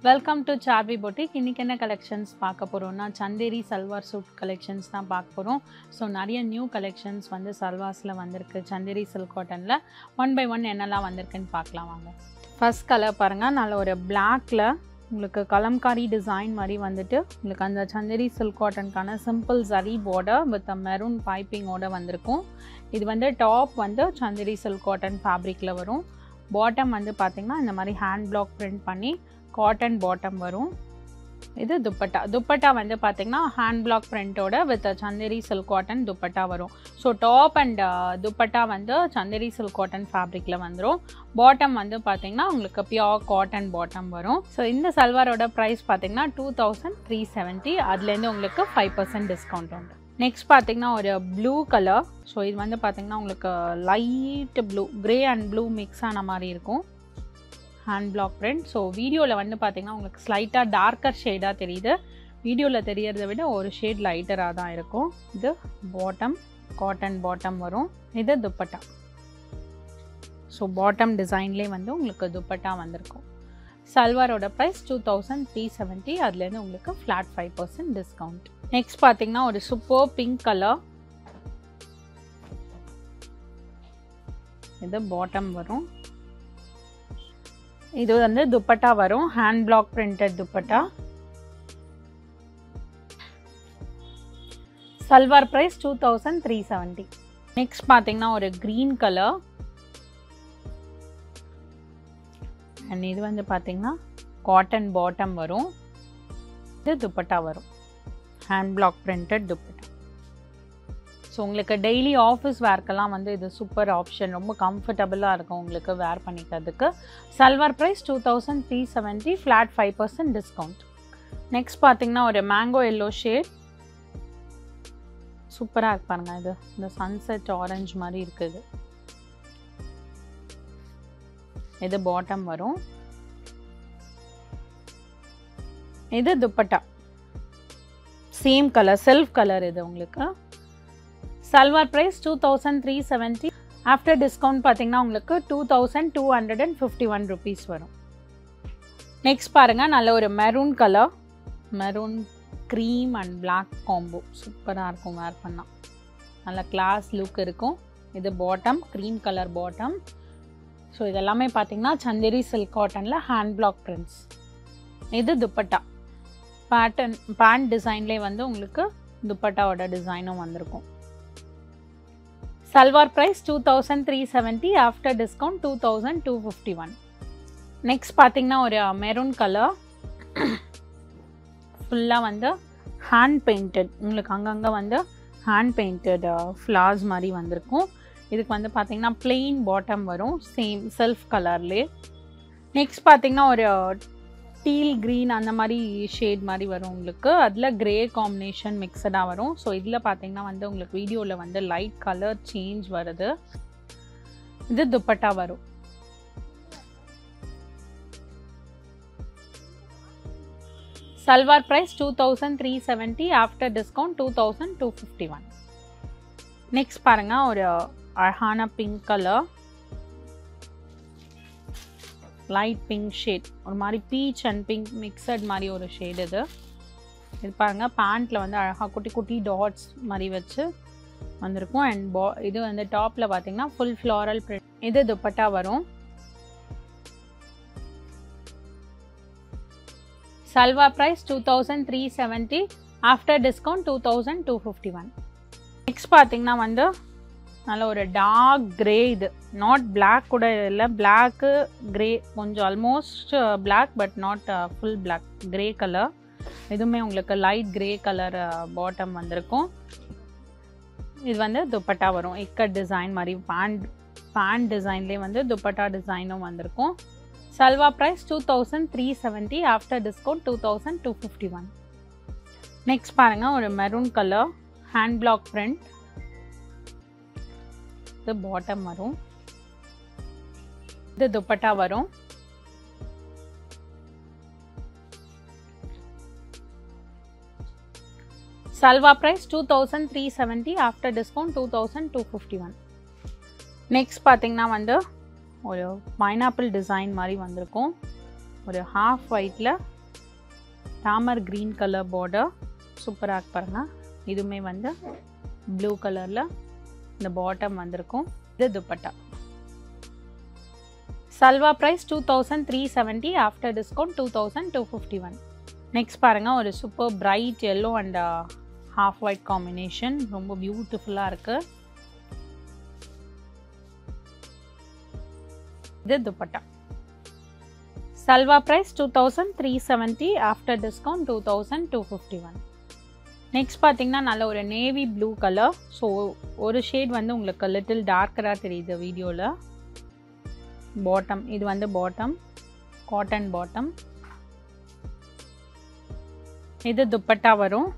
Welcome to Saarvi boutique. இன்றைக்கி என்ன collections பார்க்க போகிறோம்னா சந்தேரி சல்வார் சூட் கலெக்ஷன்ஸ் தான் பார்க்க போகிறோம். ஸோ நிறைய நியூ கலெக்ஷன்ஸ் வந்து சல்வார்ஸில் வந்திருக்கு. சந்தேரி சில்க் காட்டனில் ஒன் பை ஒன் என்னெல்லாம் வந்திருக்குன்னு பார்க்கலாம் வாங்க. ஃபர்ஸ்ட் கலர் பாருங்கள், நல்ல ஒரு பிளாக்கில் உங்களுக்கு கலம்காரி டிசைன் மாதிரி வந்துட்டு உங்களுக்கு அந்த சந்தேரி சில்க் காட்டனுக்கான simple zari border with maroon பைப்பிங்கோடு வந்திருக்கும். இது வந்து டாப் வந்து சந்தேரி சில்க் காட்டன் ஃபேப்ரிக்கில் வரும். பாட்டம் வந்து பார்த்திங்கன்னா இந்த மாதிரி ஹேண்ட் பிளாக் பிரிண்ட் பண்ணி காட்டன் பாட்டம் வரும். இது துப்பட்டா வந்து பார்த்திங்கன்னா ஹேண்ட் பிளாக் பிரிண்டோட with Chanderi silk cotton dupatta வரும். ஸோ டாப் அண்ட் துப்பட்டா வந்து சந்தேரி சில்க் காட்டன் ஃபேப்ரிக்கில் வந்துடும். பாட்டம் வந்து பார்த்திங்கன்னா உங்களுக்கு பியோர் காட்டன் பாட்டம் வரும். ஸோ இந்த சல்வாரோட ப்ரைஸ் பார்த்திங்கன்னா 2370. அதுலேருந்து உங்களுக்கு 5% டிஸ்கவுண்ட் உண்டு. நெக்ஸ்ட் பார்த்திங்கன்னா ஒரு ப்ளூ கலர். ஸோ இது வந்து பார்த்திங்கன்னா உங்களுக்கு light blue, grey and blue mix ஆன மாதிரி இருக்கும். Hand block print. ஸோ வீடியோவில் வந்து பார்த்திங்கன்னா உங்களுக்கு ஸ்லைட்டாக டார்க்கர் ஷேடாக தெரியுது. வீடியோவில் தெரியறதை விட ஒரு ஷேட் லைட்டராக தான் இருக்கும். இது பாட்டம், காட்டன் பாட்டம் வரும். இது துப்பட்டா. ஸோ பாட்டம் டிசைன்லேயே வந்து உங்களுக்கு துப்பட்டா வந்திருக்கும். சல்வாரோட ப்ரைஸ் 2370. அதுலேருந்து உங்களுக்கு ஃப்ளாட் 5% டிஸ்கவுண்ட். நெக்ஸ்ட் பார்த்திங்கன்னா ஒரு சூப்பர் பிங்க் கலர். இது பாட்டம் வரும். இது வந்து துப்பட்டா வரும். Hand block printed dupatta. Salwar price 2370. Next பார்த்தீங்கன்னா ஒரு க்ரீன் கலர். அண்ட் இது வந்து பார்த்தீங்கன்னா காட்டன் பாட்டம் வரும். இது துப்பட்டா வரும். Hand block printed dupatta. So உங்களுக்கு டெய்லி ஆஃபீஸ் வேர்க்கெல்லாம் வந்து இது சூப்பர் ஆப்ஷன். ரொம்ப கம்ஃபர்டபுளாக இருக்கும் உங்களுக்கு வேர் பண்ணிக்கிறதுக்கு. Salwar price 2370, flat 5% discount. Next பார்த்தீங்கன்னா ஒரு மேங்கோ எல்லோ ஷேட். சூப்பராக இருப்பாருங்க. இது இந்த சன்செட் ஆரஞ்சு மாதிரி இருக்குது. இது பாட்டம் வரும். இது dupatta. Same colour, self colour. இது உங்களுக்கு சல்வார் ப்ரைஸ் 2370. ஆஃப்டர் டிஸ்கவுண்ட் பார்த்தீங்கன்னா உங்களுக்கு 2251 ருபீஸ் வரும். நெக்ஸ்ட் பாருங்கள், நல்ல ஒரு maroon colour. Maroon cream and black combo சூப்பராக இருக்கும் வேர் பண்ணால். நல்ல கிளாஸ் லுக் இருக்கும். இது bottom, cream colour bottom. So இதெல்லாமே பார்த்தீங்கன்னா சந்தேரி சில்க் காட்டனில் ஹேண்ட் பிளாக் பிரிண்ட்ஸ். இது துப்பட்டா. பேண்ட் டிசைன்லேயே வந்து உங்களுக்கு துப்பட்டாவோட டிசைனும் வந்திருக்கும். Salwar price 2370. After discount 2251. Next பார்த்தீங்கன்னா ஒரு மெரூன் கலர். ஃபுல்லாக வந்து ஹேண்ட் பெயிண்டட். உங்களுக்கு அங்கங்கே வந்து ஹேண்ட் பெயிண்டட் ஃப்ளார்ஸ் மாதிரி வந்திருக்கும். இதுக்கு வந்து பார்த்தீங்கன்னா பிளெயின் பாட்டம் வரும். சேம் செல்ஃப் கலர்லேயே. நெக்ஸ்ட் பார்த்தீங்கன்னா ஒரு டீல் க்ரீன் அந்த மாதிரி ஷேட் மாதிரி வரும் உங்களுக்கு. அதில் க்ரே காம்பினேஷன் மிக்சடாக வரும். ஸோ இதில் பார்த்தீங்கன்னா வந்து உங்களுக்கு வீடியோவில் வந்து லைட் கலர் சேஞ்ச் வருது. இது துப்பட்டா வரும். Salwar price 2370. After discount 2251. Next பாருங்கள், ஒரு அழகான pink colour. Light pink shade. ஒரு மாதிரி பீச் அண்ட் பிங்க் மிக்சட் மாதிரி ஒரு ஷேட் இது. இது பாருங்கள், பேண்ட்டில் வந்து அழகாக குட்டி குட்டி டாட்ஸ் மாதிரி வச்சு வந்திருக்கும். அண்ட் இது வந்து டாப்பில் பார்த்தீங்கன்னா ஃபுல் ஃப்ளாரல் பிரிண்ட். இது துப்பட்டா வரும். Salwar price 2370. After discount 2251. Next பார்த்தீங்கன்னா வந்து நல்ல ஒரு டார்க் க்ரே. இது நாட் பிளாக் கூட இல்லை, பிளாக்கு க்ரே கொஞ்சம் almost black but not full black. Grey colour. இதுவுமே உங்களுக்கு லைட் க்ரே கலர் பாட்டம் வந்திருக்கும். இது வந்து துப்பட்டா வரும். இக்கட் டிசைன் மாதிரி பேண்ட் டிசைன்லேயே வந்து துப்பட்டா டிசைனும் வந்திருக்கும். Salwar price 2370. After discount 2251. Next பாருங்கள், ஒரு maroon colour hand block print. இது பாட்டம் வரும். இது துப்பட்டா வரும். Salwar price 2370. After discount 2251. Next பார்த்தீங்கன்னா வந்து ஒரு பைனாப்பிள் டிசைன் மாதிரி வந்திருக்கும். ஒரு half whiteல ராமர் green கலர் border சூப்பராக இருக்கு பாருங்க. இதுவுமே வந்து ப்ளூ கலரில் இந்த பாட்டம் வந்திருக்கும். இது dupatta. Salwar price 2370 after discount 2251. Next பாருங்கள் ஒரு super bright yellow and half white combination. ரொம்ப பியூட்டிஃபுல்லாக இருக்குது. இது dupatta. Salwar price 2370 after discount 2251. Next பார்த்தீங்கன்னா நல்ல ஒரு நேவி ப்ளூ கலர். ஸோ ஒரு ஷேட் வந்து உங்களுக்கு லிட்டில் டார்க்கராக தெரியுது வீடியோவில். பாட்டம் இது வந்து பாட்டம், காட்டன் பாட்டம். இது துப்பட்டா வரும்.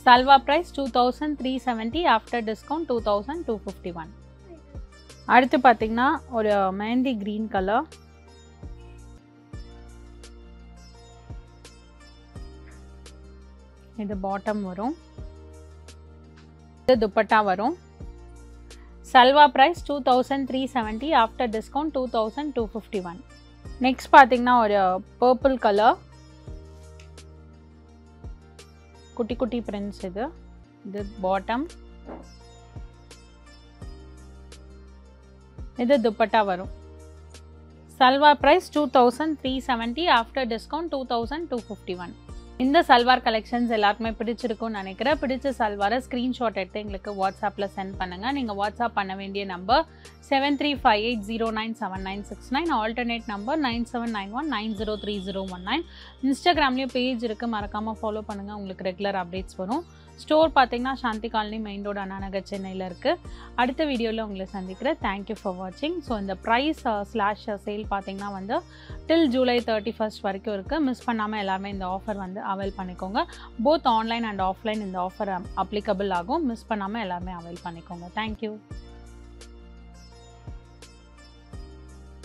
Salwar price 2370 after discount 2251. அடுத்து பார்த்தீங்கன்னா ஒரு மெஹந்தி கிரீன் கலர். இது பாட்டம் வரும். இது துப்பட்டா வரும். Salwar price 2370 after discount 2251. Next பார்த்தீங்கன்னா ஒரு பர்பிள் கலர், குட்டி குட்டி பிரிண்ட்ஸ். இது பாட்டம், இது துப்பட்டா வரும். Salwar price 2370 after discount 2251. இந்த சல்வார் கலெக்ஷன்ஸ் எல்லாருக்குமே பிடிச்சிருக்கும்னு நினைக்கிறேன். பிடிச்ச சல்வாரை ஸ்க்ரீன்ஷாட் எடுத்து எங்களுக்கு வாட்ஸ்அப்பில் சென்ட் பண்ணுங்கள். நீங்கள் வாட்ஸ்அப் பண்ண வேண்டிய நம்பர் 7358097969, ஆல்டர்னேட் நம்பர் 9791903019. இன்ஸ்டாகிராம்லேயும் பேஜ் இருக்குது, மறக்காமல் ஃபாலோ பண்ணுங்கள். உங்களுக்கு ரெகுலர் அப்டேட்ஸ் வரும். ஸ்டோர் பார்த்தீங்கன்னா சாந்தி காலனி மெயின் ரோடு, அண்ணாநகர், சென்னையில் இருக்குது. அடுத்த வீடியோவில் உங்களை சந்திக்கிறேன். தேங்க்யூ ஃபார் வாட்சிங். ஸோ இந்த ப்ரைஸ் ஸ்லாஷ் சேல் பார்த்தீங்கன்னா வந்து டில் ஜூலை 31 வரைக்கும் இருக்குது. மிஸ் பண்ணாமல் எல்லாமே இந்த ஆஃபர் வந்து அவைல் பண்ணிக்கோங்க. போத் ஆன்லைன் அண்ட் ஆஃப்லைன் இந்த ஆஃபர் அப்ளிகபிள் ஆகும். மிஸ் பண்ணாமல் எல்லாமே அவைல் பண்ணிக்கோங்க. தேங்க்யூ.